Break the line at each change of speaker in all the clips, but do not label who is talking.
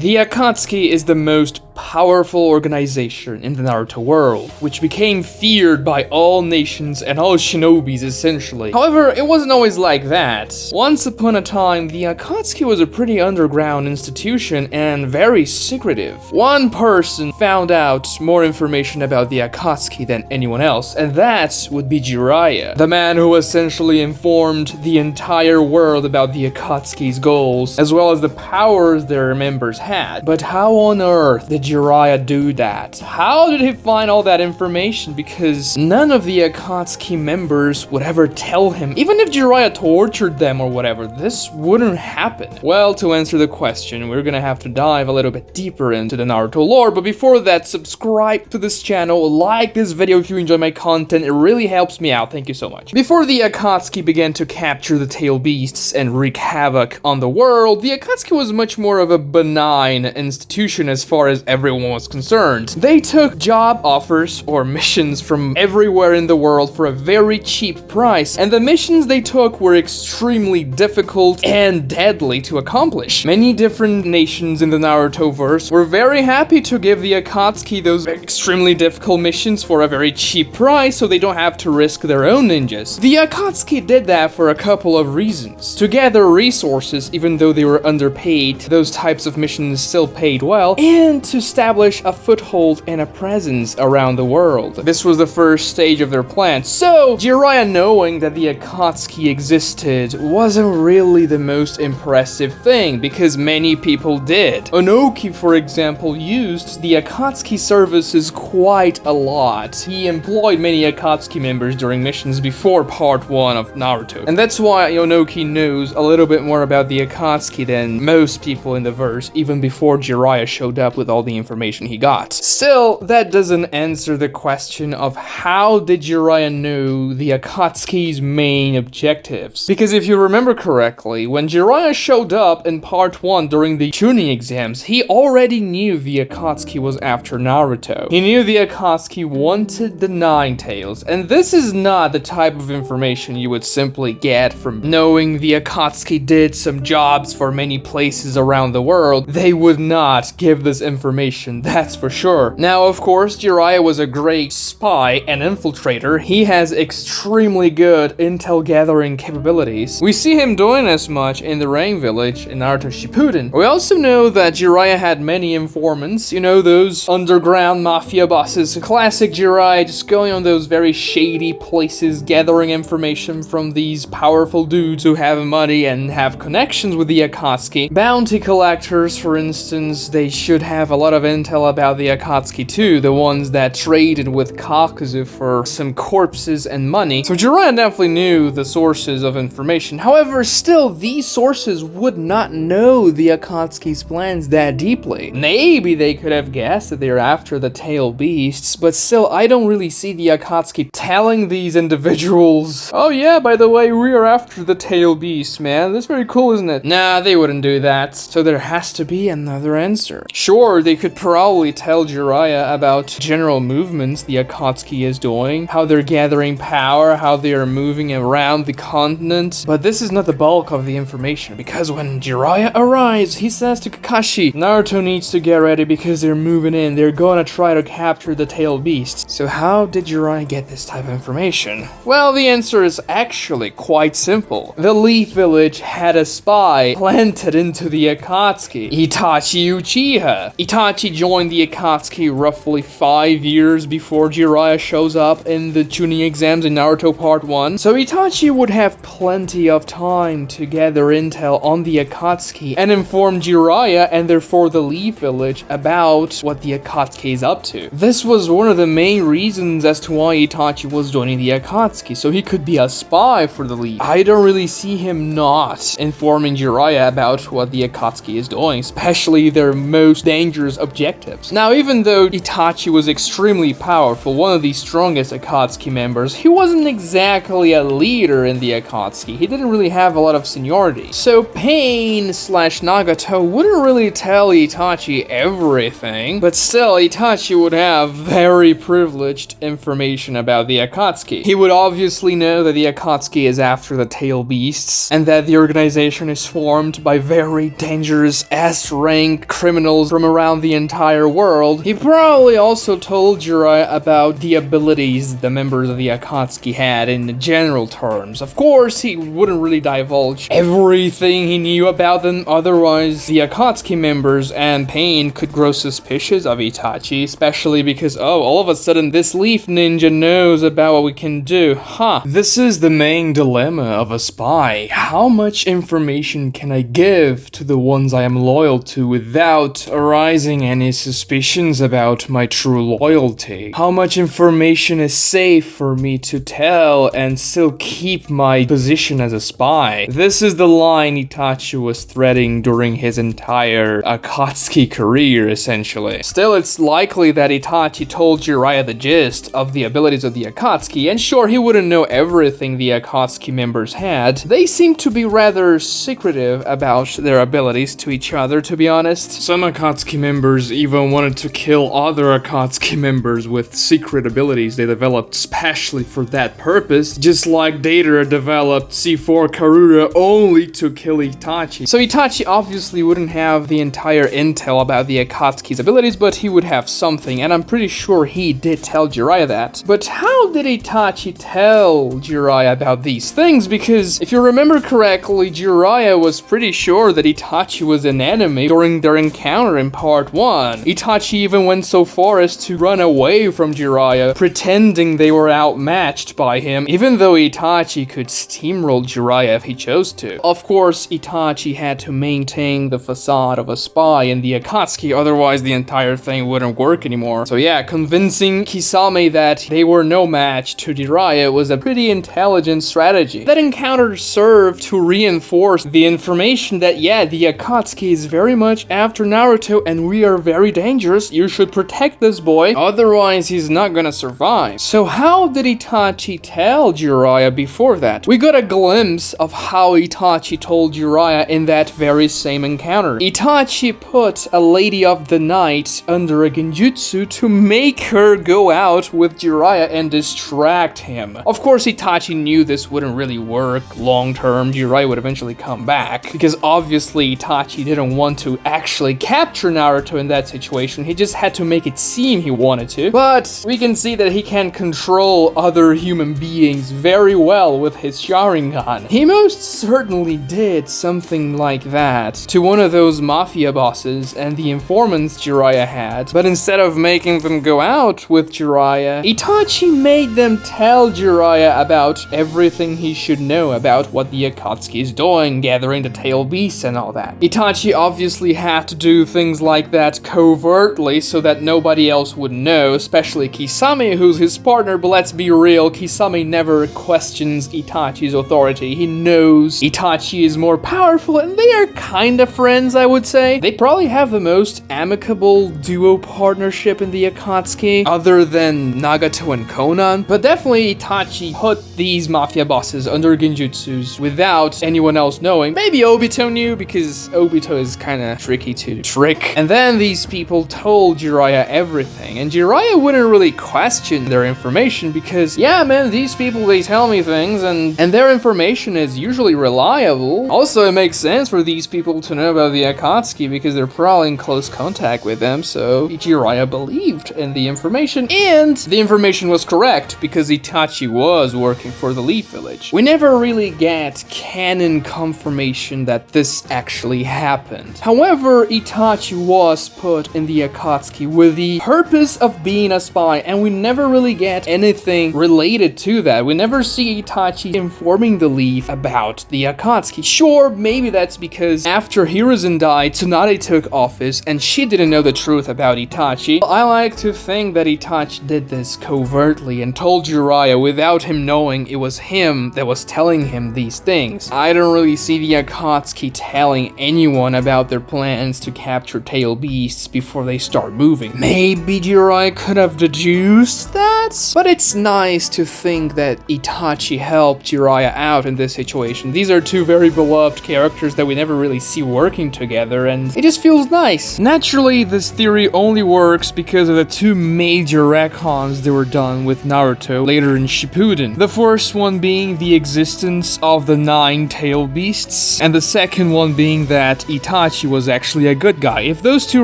The Akatsuki is the most powerful organization in the Naruto world, which became feared by all nations and all shinobis essentially. However, it wasn't always like that. Once upon a time, the Akatsuki was a pretty underground institution and very secretive. One person found out more information about the Akatsuki than anyone else, and that would be Jiraiya, the man who essentially informed the entire world about the Akatsuki's goals, as well as the powers their members had. But how on earth did Jiraiya do that? How did he find all that information? Because none of the Akatsuki members would ever tell him. Even if Jiraiya tortured them or whatever, this wouldn't happen. Well, to answer the question, we're gonna have to dive a little bit deeper into the Naruto lore, but before that, subscribe to this channel, like this video if you enjoy my content, it really helps me out, thank you so much. Before the Akatsuki began to capture the tail beasts and wreak havoc on the world, the Akatsuki was much more of a benign institution as far as everyone was concerned. They took job offers or missions from everywhere in the world for a very cheap price, and the missions they took were extremely difficult and deadly to accomplish. Many different nations in the Naruto-verse were very happy to give the Akatsuki those extremely difficult missions for a very cheap price so they don't have to risk their own ninjas. The Akatsuki did that for a couple of reasons. To gather resources, even though they were underpaid, those types of missions still paid well, and to establish a foothold and a presence around the world. This was the first stage of their plan, so Jiraiya knowing that the Akatsuki existed wasn't really the most impressive thing, because many people did. Onoki, for example, used the Akatsuki services quite a lot. He employed many Akatsuki members during missions before part 1 of Naruto, and that's why Onoki knows a little bit more about the Akatsuki than most people in the verse, even before Jiraiya showed up with all the information he got. Still, that doesn't answer the question of how did Jiraiya know the Akatsuki's main objectives. Because if you remember correctly, when Jiraiya showed up in part 1 during the tuning exams, he already knew the Akatsuki was after Naruto. He knew the Akatsuki wanted the Nine Tails, and this is not the type of information you would simply get from knowing the Akatsuki did some jobs for many places around the world. They would not give this information, that's for sure. Now, of course, Jiraiya was a great spy and infiltrator. He has extremely good intel gathering capabilities. We see him doing as much in the Rain Village in Naruto Shippuden. We also know that Jiraiya had many informants, you know, those underground mafia bosses. Classic Jiraiya, just going on those very shady places, gathering information from these powerful dudes who have money and have connections with the Akatsuki. Bounty collectors, for instance, they should have a lot of intel about the Akatsuki too, the ones that traded with Kakuzu for some corpses and money. So Jiraiya definitely knew the sources of information. However, still, these sources would not know the Akatsuki's plans that deeply. Maybe they could have guessed that they're after the tail beasts, but still, I don't really see the Akatsuki telling these individuals, oh yeah, by the way, we are after the tail beasts, man. That's very cool, isn't it? Nah, they wouldn't do that. So there has to be another answer. Sure, they could probably tell Jiraiya about general movements the Akatsuki is doing, how they're gathering power, how they are moving around the continent, but this is not the bulk of the information, because when Jiraiya arrives, he says to Kakashi, Naruto needs to get ready because they're moving in, they're gonna try to capture the tail beasts. So how did Jiraiya get this type of information? Well, the answer is actually quite simple. The Leaf Village had a spy planted into the Akatsuki, Itachi Uchiha. Itachi joined the Akatsuki roughly 5 years before Jiraiya shows up in the tuning exams in Naruto Part 1, so Itachi would have plenty of time to gather intel on the Akatsuki and inform Jiraiya and therefore the Leaf Village about what the Akatsuki is up to. This was one of the main reasons as to why Itachi was joining the Akatsuki, so he could be a spy for the Leaf. I don't really see him not informing Jiraiya about what the Akatsuki is doing, especially their most dangerous members' objectives. Now, even though Itachi was extremely powerful, one of the strongest Akatsuki members, he wasn't exactly a leader in the Akatsuki. He didn't really have a lot of seniority. So Pain/Nagato wouldn't really tell Itachi everything, but still Itachi would have very privileged information about the Akatsuki. He would obviously know that the Akatsuki is after the tail beasts, and that the organization is formed by very dangerous S-rank criminals from around the entire world. He probably also told Jiraiya about the abilities the members of the Akatsuki had in general terms. Of course, he wouldn't really divulge everything he knew about them, otherwise the Akatsuki members and Pain could grow suspicious of Itachi, especially because, oh, all of a sudden this leaf ninja knows about what we can do. This is the main dilemma of a spy. How much information can I give to the ones I am loyal to without arising any suspicions about my true loyalty? How much information is safe for me to tell and still keep my position as a spy? This is the line Itachi was threading during his entire Akatsuki career, essentially. Still, it's likely that Itachi told Jiraiya the gist of the abilities of the Akatsuki, and sure, he wouldn't know everything the Akatsuki members had. They seemed to be rather secretive about their abilities to each other, to be honest. Some Akatsuki members even wanted to kill other Akatsuki members with secret abilities they developed specially for that purpose, just like Deidara developed C4 Karura only to kill Itachi. So Itachi obviously wouldn't have the entire intel about the Akatsuki's abilities, but he would have something, and I'm pretty sure he did tell Jiraiya that. But how did Itachi tell Jiraiya about these things? Because if you remember correctly, Jiraiya was pretty sure that Itachi was an enemy during their encounter in part 1. Itachi even went so far as to run away from Jiraiya, pretending they were outmatched by him, even though Itachi could steamroll Jiraiya if he chose to. Of course, Itachi had to maintain the facade of a spy in the Akatsuki, otherwise the entire thing wouldn't work anymore. So yeah, convincing Kisame that they were no match to Jiraiya was a pretty intelligent strategy. That encounter served to reinforce the information that, yeah, the Akatsuki is very much after Naruto and we are very dangerous. You should protect this boy, otherwise he's not gonna survive. So how did Itachi tell Jiraiya before that? We got a glimpse of how Itachi told Jiraiya in that very same encounter. Itachi put a Lady of the Night under a genjutsu to make her go out with Jiraiya and distract him. Of course, Itachi knew this wouldn't really work long term. Jiraiya would eventually come back, because obviously Itachi didn't want to actually capture Naruto in that situation. He just had to make it seem he wanted to. But we can see that he can control other human beings very well with his Sharingan. He most certainly did something like that to one of those mafia bosses and the informants Jiraiya had, but instead of making them go out with Jiraiya, Itachi made them tell Jiraiya about everything he should know about what the Akatsuki is doing, gathering the tail beasts and all that. Itachi obviously had to do things like that covertly so that nobody else would know, especially Kisame, who's his partner, but let's be real, Kisame never questions Itachi's authority. He knows Itachi is more powerful, and they are kind of friends, I would say. They probably have the most amicable duo partnership in the Akatsuki, other than Nagato and Conan, but definitely Itachi put these mafia bosses under genjutsus without anyone else knowing. Maybe Obito knew, because Obito is kind of tricky to trick. And then these people told Jiraiya everything, and Jiraiya wouldn't really question their information because, yeah man, these people, they tell me things, and their information is usually reliable. Also, it makes sense for these people to know about the Akatsuki because they're probably in close contact with them, so Jiraiya believed in the information, and the information was correct because Itachi was working for the Leaf Village. We never really get canon confirmation that this actually happened. However, Itachi was put in the Akatsuki with the purpose of being a spy, and we never really get anything related to that. We never see Itachi informing the Leaf about the Akatsuki. Sure, maybe that's because after Hiruzen died, Tsunade took office and she didn't know the truth about Itachi. I like to think that Itachi did this covertly and told Jiraiya without him knowing it was him that was telling him these things. I don't really see the Akatsuki telling anyone about their plans to capture Tail beasts before they start moving. Maybe Jiraiya could have deduced that? But it's nice to think that Itachi helped Jiraiya out in this situation. These are two very beloved characters that we never really see working together, and it just feels nice. Naturally, this theory only works because of the two major retcons that were done with Naruto later in Shippuden. The first one being the existence of the 9 tail beasts, and the second one being that Itachi was actually a good guy. If those two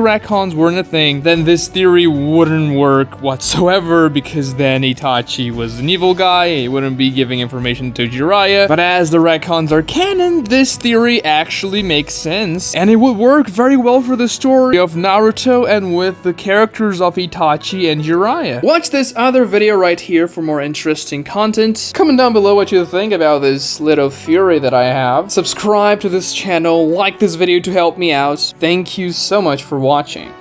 retcons weren't a thing, then this theory wouldn't work whatsoever, because then Itachi was an evil guy, he wouldn't be giving information to Jiraiya. But as the retcons are canon, this theory actually makes sense, and it would work very well for the story of Naruto and with the characters of Itachi and Jiraiya. Watch this other video right here for more interesting content. Comment down below what you think about this little theory that I have. Subscribe to this channel, like this video to help me out. Thank you so much for watching.